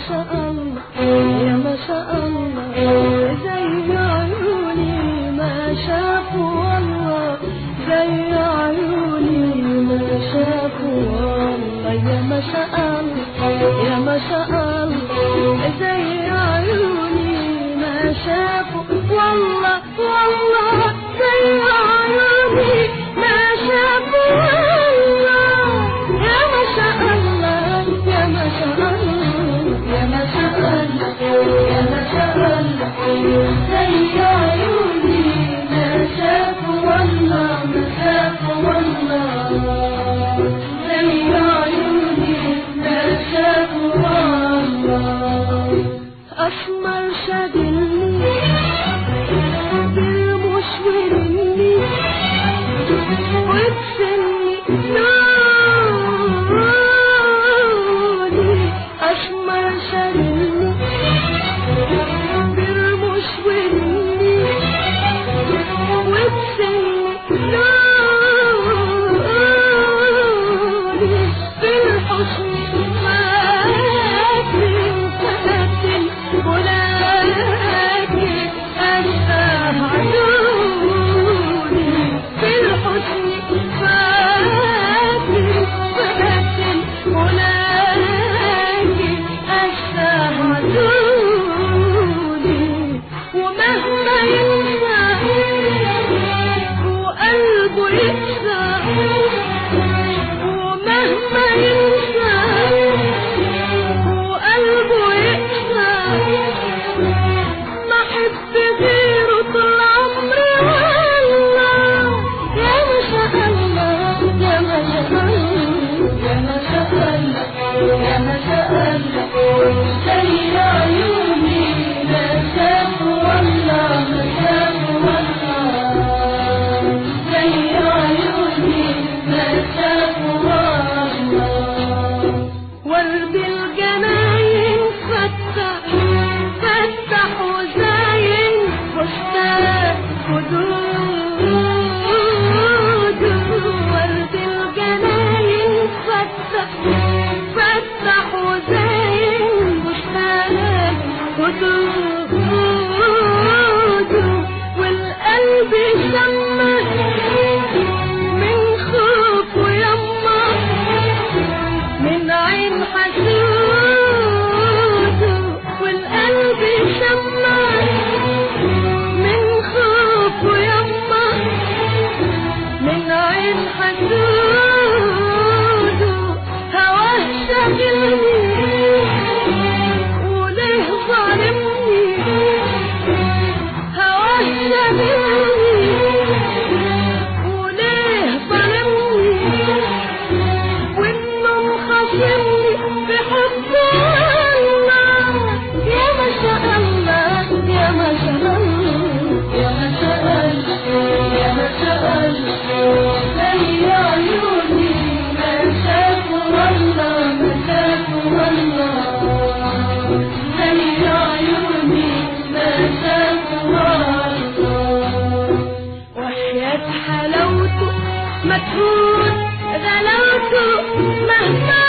شاء الله يا ما شاء الله زي عيوني ما شافوا والله زي عيوني ما شافوا والله يا ما شاء الله يا ما شاء الله زي عيوني ما شافوا والله والله زي عيوني ما شافوا والله يا ما شاء الله يا ما شاء الله يا ما شاء الله يا ما شاء الله زي عيوني ما شافوا والله ما شافوا والله زي عيوني ما شافوا والله أسمر شاغلني بالمش ورني وبسني لوني أسمر شاغلني بالمش ورني وبسني لوني بالحسن مكروه غلاوته مهما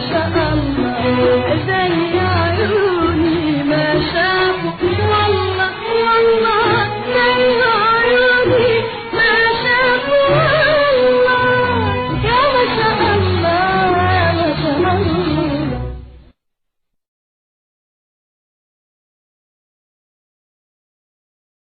شاء الله